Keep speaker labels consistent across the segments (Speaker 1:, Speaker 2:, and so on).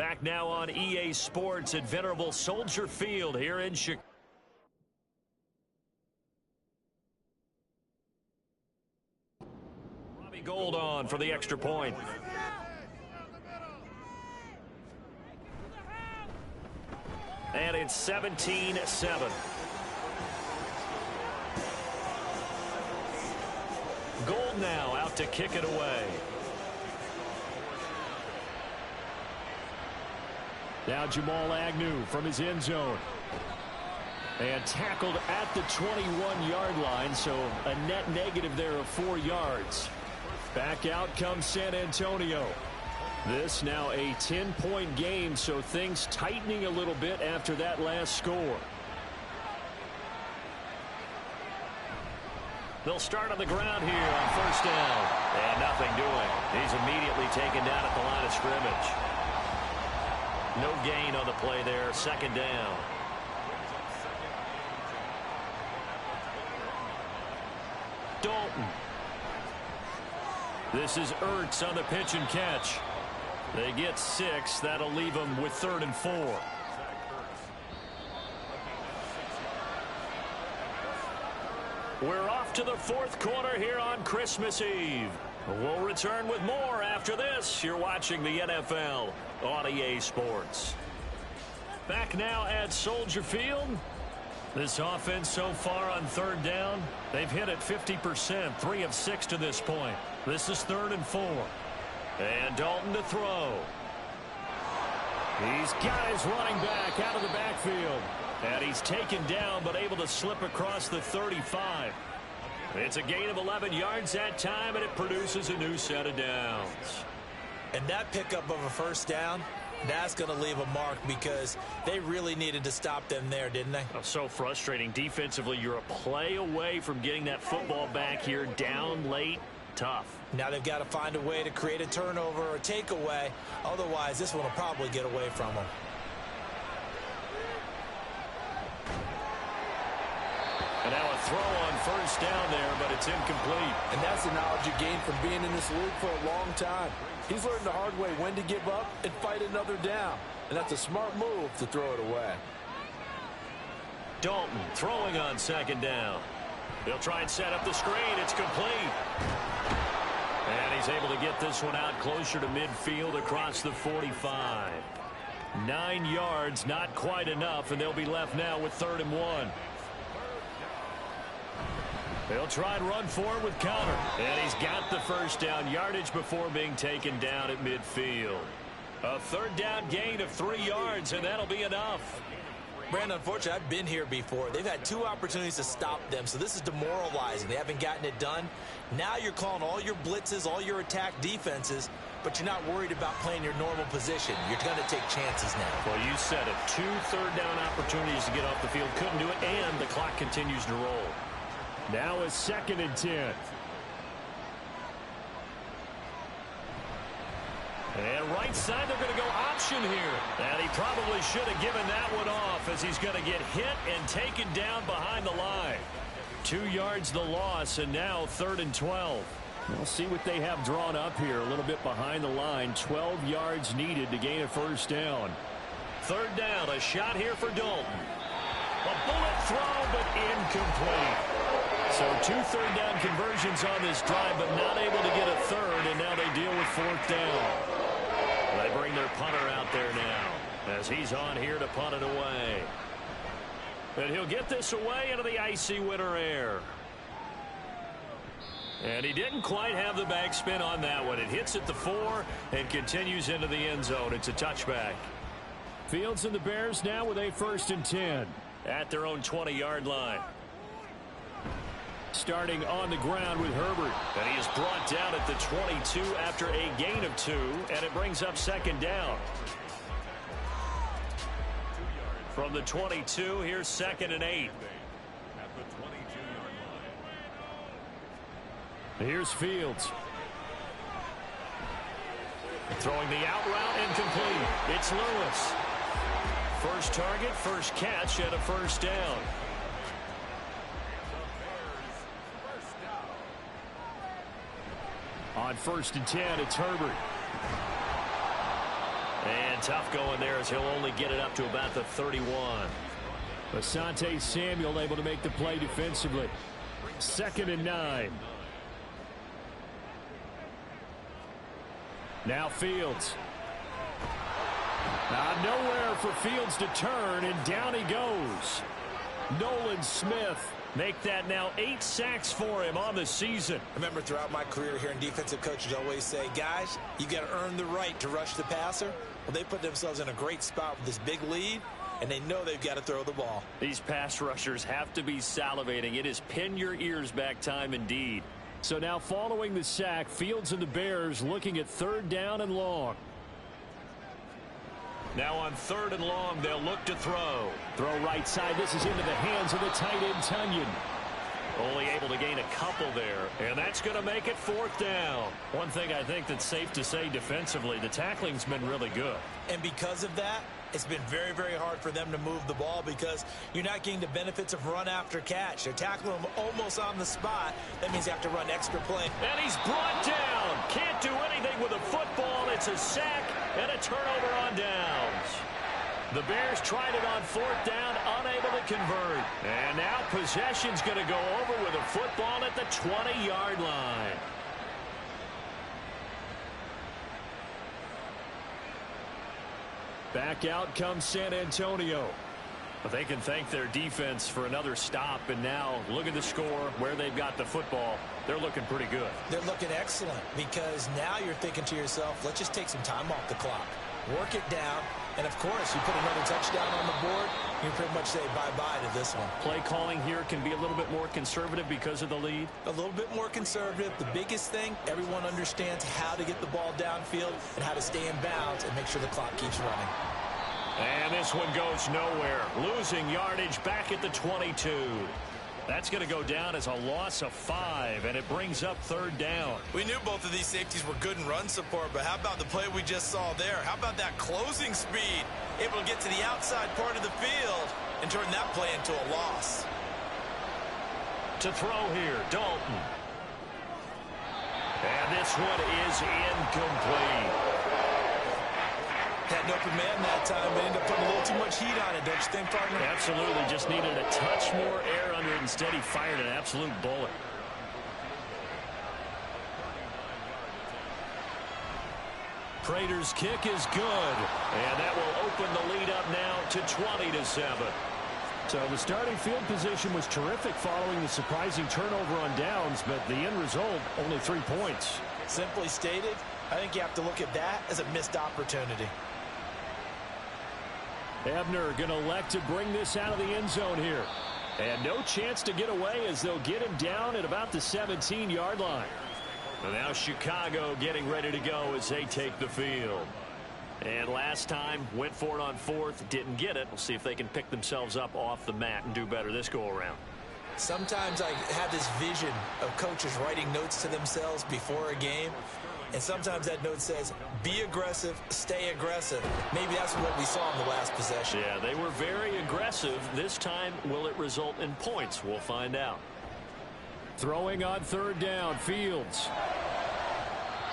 Speaker 1: Back now on EA Sports at Venerable Soldier Field here in Chicago. Robbie Gould on for the extra point. And it's 17-7. Gould now out to kick it away. Now Jamal Agnew from his end zone. And tackled at the 21-yard line, so a net negative there of 4 yards. Back out comes San Antonio. This now a 10-point game, so things tightening a little bit after that last score. They'll start on the ground here on first down. And nothing doing. He's immediately taken down at the line of scrimmage. No gain on the play there. Second down. Dalton. This is Ertz on the pitch and catch. They get 6. That'll leave them with 3rd and 4. We're off to the 4th quarter here on Christmas Eve. We'll return with more after this. You're watching the NFL on EA Sports. Back now at Soldier Field. This offense so far on 3rd down, they've hit it 50%, 3 of 6 to this point. This is 3rd and 4. And Dalton to throw. He's got his running back out of the backfield. And he's taken down but able to slip across the 35. It's a gain of 11 yards that time, and it produces a new set of downs.
Speaker 2: And that pickup of a first down, that's going to leave a mark because they really needed to stop them there, didn't they?
Speaker 1: Oh, so frustrating. Defensively, you're a play away from getting that football back here down late. Tough.
Speaker 2: Now they've got to find a way to create a turnover or a takeaway. Otherwise, this one will probably get away from them.
Speaker 1: And now a throw on first down there, but it's incomplete.
Speaker 3: And that's the knowledge you gain from being in this league for a long time. He's learned the hard way when to give up and fight another down. And that's a smart move to throw it away.
Speaker 1: Dalton throwing on 2nd down. They'll try and set up the screen. It's complete. And he's able to get this one out closer to midfield across the 45. 9 yards, not quite enough, and they'll be left now with 3rd and 1. They'll try and run forward with Connor. And he's got the first down yardage before being taken down at midfield. A 3rd down gain of 3 yards, and that'll be enough.
Speaker 2: Brandon, unfortunately, I've been here before. They've had 2 opportunities to stop them, so this is demoralizing. They haven't gotten it done. Now you're calling all your blitzes, all your attack defenses, but you're not worried about playing your normal position. You're going to take chances now.
Speaker 1: Well, you said it. 2 third-down opportunities to get off the field. Couldn't do it, and the clock continues to roll. Now a 2nd and 10. And right side, they're going to go option here. And he probably should have given that one off as he's going to get hit and taken down behind the line. 2 yards the loss, and now 3rd and 12. We'll see what they have drawn up here a little bit behind the line. 12 yards needed to gain a first down. 3rd down, a shot here for Dalton. A bullet throw, but incomplete. So 2 third-down conversions on this drive, but not able to get a 3rd, and now they deal with 4th down. They bring their punter out there now as he's on here to punt it away. And he'll get this away into the icy winter air. And he didn't quite have the backspin on that one. It hits at the 4 and continues into the end zone. It's a touchback. Fields and the Bears now with a 1st and 10 at their own 20-yard line. Starting on the ground with Herbert. And he is brought down at the 22 after a gain of 2, and it brings up 2nd down. From the 22, here's 2nd and 8. Here's Fields. Throwing the out route incomplete. It's Lewis. First target, first catch, and a first down. On 1st and 10, it's Herbert. And tough going there as he'll only get it up to about the 31.
Speaker 4: Asante Samuel able to make the play defensively. 2nd and 9. Now Fields. Nowhere for Fields to turn, and down he goes. Nolan Smith.
Speaker 1: Make that now 8 sacks for him on the season.
Speaker 2: Remember, throughout my career here in defensive coaches always say, guys, you got to earn the right to rush the passer. Well, they put themselves in a great spot with this big lead, and they know they've got to throw the ball.
Speaker 1: These pass rushers have to be salivating. It is pin your ears back time indeed.
Speaker 4: So now following the sack, Fields and the Bears looking at 3rd down and long.
Speaker 1: Now on 3rd and long, they'll look to throw.
Speaker 4: Throw right side. This is into the hands of the tight end, Tunyon.
Speaker 1: Only able to gain a couple there, and that's going to make it 4th down. One thing I think that's safe to say defensively, the tackling's been really good.
Speaker 2: And because of that, it's been very, very hard for them to move the ball because you're not getting the benefits of run after catch. They're tackling them almost on the spot. That means you have to run extra play.
Speaker 1: And he's brought down. Can't do anything with a football. It's a sack and a turnover on downs. The Bears tried it on 4th down, unable to convert. And now possession's going to go over with a football at the 20-yard line.
Speaker 4: Back out comes San Antonio.
Speaker 1: But they can thank their defense for another stop. And now look at the score, where they've got the football. They're looking pretty good.
Speaker 2: They're looking excellent because now you're thinking to yourself, let's just take some time off the clock. Work it down. And, of course, you put another touchdown on the board, you pretty much say bye-bye to this one.
Speaker 1: Play calling here can be a little bit more conservative because of the lead.
Speaker 2: A little bit more conservative. The biggest thing, everyone understands how to get the ball downfield and how to stay in bounds and make sure the clock keeps running.
Speaker 1: And this one goes nowhere. Losing yardage back at the 22. That's going to go down as a loss of 5, and it brings up 3rd down.
Speaker 2: We knew both of these safeties were good in run support, but how about the play we just saw there? How about that closing speed? Able to get to the outside part of the field and turn that play into a loss.
Speaker 1: To throw here, Dalton. And this one is incomplete.
Speaker 2: Had an open man that time, but ended up putting a little too much heat on it, don't you think, partner?
Speaker 1: Absolutely. Just needed a touch more air under it. Instead, he fired an absolute bullet. Prater's kick is good. And that will open the lead up now to 20-7.
Speaker 4: So the starting field position was terrific following the surprising turnover on downs, but the end result, only 3 points.
Speaker 2: Simply stated, I think you have to look at that as a missed opportunity.
Speaker 4: Ebner going to elect to bring this out of the end zone here. And no chance to get away as they'll get him down at about the 17-yard line.
Speaker 1: And now Chicago getting ready to go as they take the field. And last time, went for it on 4th, didn't get it. We'll see if they can pick themselves up off the mat and do better this go-around.
Speaker 2: Sometimes I have this vision of coaches writing notes to themselves before a game. And sometimes that note says, be aggressive, stay aggressive. Maybe that's what we saw in the last possession.
Speaker 1: Yeah, they were very aggressive. This time, will it result in points? We'll find out.
Speaker 4: Throwing on 3rd down, Fields.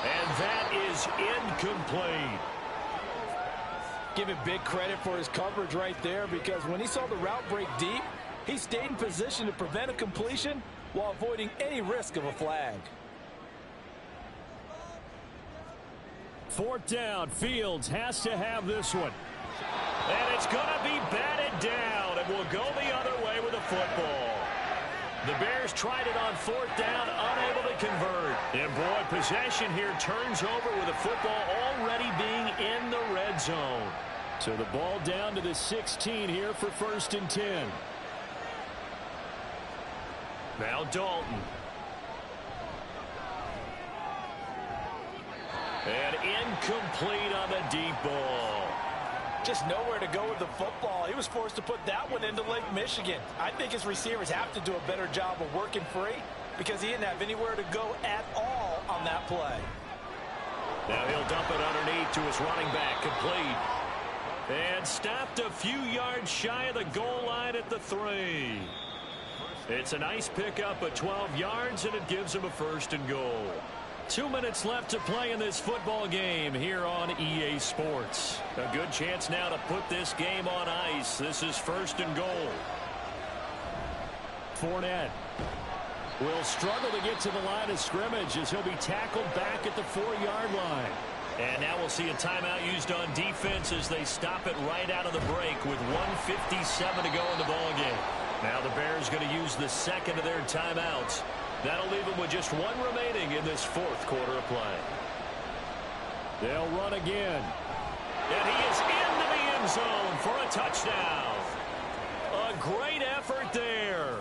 Speaker 1: And that is incomplete.
Speaker 3: Give him big credit for his coverage right there, because when he saw the route break deep, he stayed in position to prevent a completion while avoiding any risk of a flag.
Speaker 4: 4th down, Fields has to have this one.
Speaker 1: And it's going to be batted down, and will go the other way with the football. The Bears tried it on 4th down, unable to convert. And boy, possession here turns over with the football already being in the red zone.
Speaker 4: So the ball down to the 16 here for 1st and 10.
Speaker 1: Now Dalton. And incomplete on the deep ball.
Speaker 3: Just nowhere to go with the football. He was forced to put that one into Lake Michigan. I think his receivers have to do a better job of working free because he didn't have anywhere to go at all on that play.
Speaker 1: Now he'll dump it underneath to his running back, complete. And stopped a few yards shy of the goal line at the 3. It's a nice pickup of 12 yards, and it gives him a 1st and goal. 2 minutes left to play in this football game here on EA Sports. A good chance now to put this game on ice. This is 1st and goal. Fournette will struggle to get to the line of scrimmage as he'll be tackled back at the 4-yard line. And now we'll see a timeout used on defense as they stop it right out of the break with 1:57 to go in the ballgame. Now the Bears going to use the second of their timeouts. That'll leave them with just one remaining in this 4th quarter of play. They'll run again. And he is into the end zone for a touchdown. A great effort there.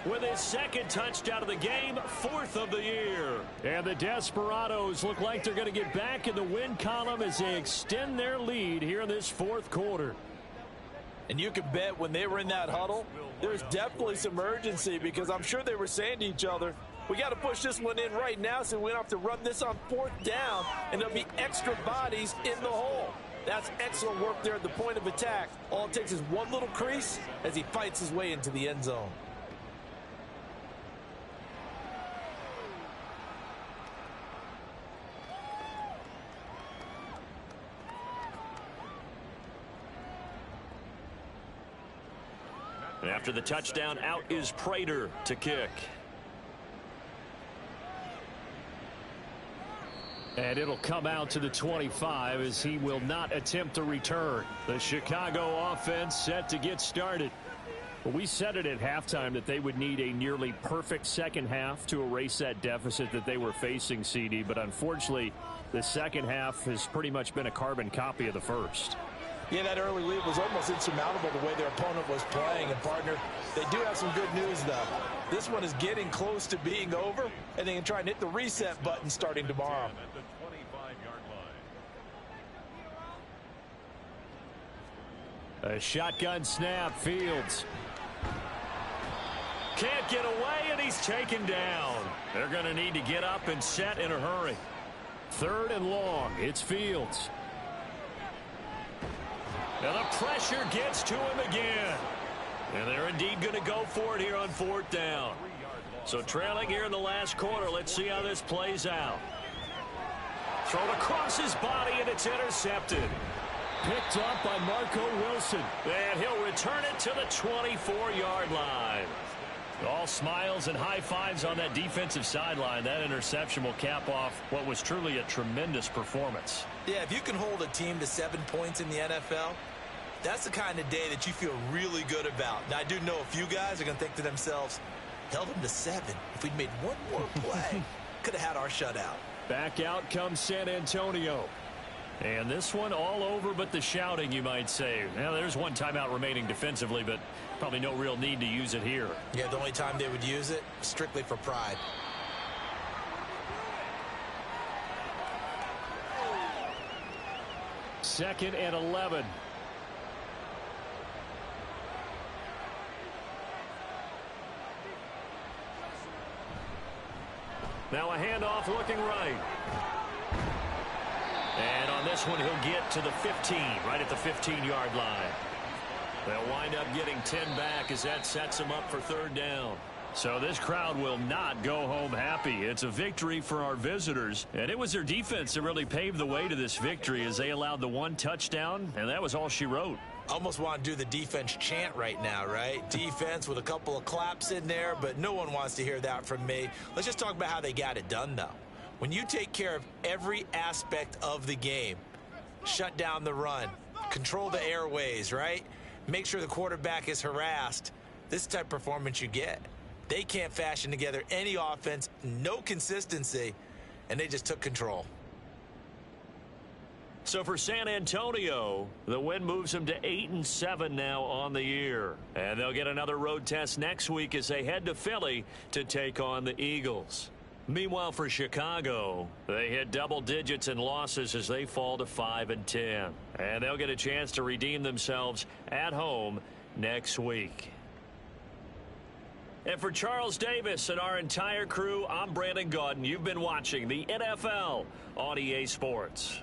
Speaker 1: With his 2nd touchdown of the game, 4th of the year. And the Desperados look like they're going to get back in the win column as they extend their lead here in this 4th quarter.
Speaker 3: And you can bet when they were in that huddle, there's definitely some urgency because I'm sure they were saying to each other, we got to push this one in right now so we don't have to run this on 4th down, and there'll be extra bodies in the hole. That's excellent work there at the point of attack. All it takes is one little crease as he fights his way into the end zone.
Speaker 1: And after the touchdown, out is Prater to kick. And it'll come out to the 25 as he will not attempt to return. The Chicago offense set to get started. Well, we said it at halftime that they would need a nearly perfect second half to erase that deficit that they were facing, CD. But unfortunately, the second half has pretty much been a carbon copy of the first.
Speaker 3: Yeah, that early lead was almost insurmountable the way their opponent was playing. And, partner, they do have some good news, though. This one is getting close to being over, and they can try and hit the reset button starting tomorrow.
Speaker 1: A shotgun snap, Fields. Can't get away, and he's taken down. They're going to need to get up and set in a hurry. 3rd and long, it's Fields. And the pressure gets to him again. And they're indeed going to go for it here on 4th down. So trailing here in the last quarter, let's see how this plays out. Thrown across his body, and it's intercepted. Picked up by Marco Wilson. And he'll return it to the 24-yard line. All smiles and high fives on that defensive sideline. That interception will cap off what was truly a tremendous performance.
Speaker 2: Yeah, if you can hold a team to 7 points in the NFL, that's the kind of day that you feel really good about. Now, I do know a few guys are going to think to themselves, held them to 7. If we'd made one more play, could have had our shutout.
Speaker 1: Back out comes San Antonio. And this one all over but the shouting, you might say. Now, there's one timeout remaining defensively, but probably no real need to use it here.
Speaker 2: Yeah, the only time they would use it, strictly for pride.
Speaker 1: Second and 11. Now a handoff looking right. And on this one, he'll get to the 15, right at the 15-yard line. They'll wind up getting 10 back as that sets them up for 3rd down. So this crowd will not go home happy. It's a victory for our visitors. And it was their defense that really paved the way to this victory as they allowed the 1 touchdown, and that was all she wrote.
Speaker 2: Almost want to do the defense chant right now, right? Defense with a couple of claps in there, but no one wants to hear that from me. Let's just talk about how they got it done, though. When you take care of every aspect of the game, shut down the run, control the airways, right? Make sure the quarterback is harassed. This is the type of performance you get. They can't fashion together any offense, no consistency, and they just took control.
Speaker 1: So for San Antonio, the win moves them to 8-7 now on the year. And they'll get another road test next week as they head to Philly to take on the Eagles. Meanwhile, for Chicago, they hit double digits in losses as they fall to 5-10. And they'll get a chance to redeem themselves at home next week. And for Charles Davis and our entire crew, I'm Brandon Gaudin. You've been watching the NFL on EA Sports.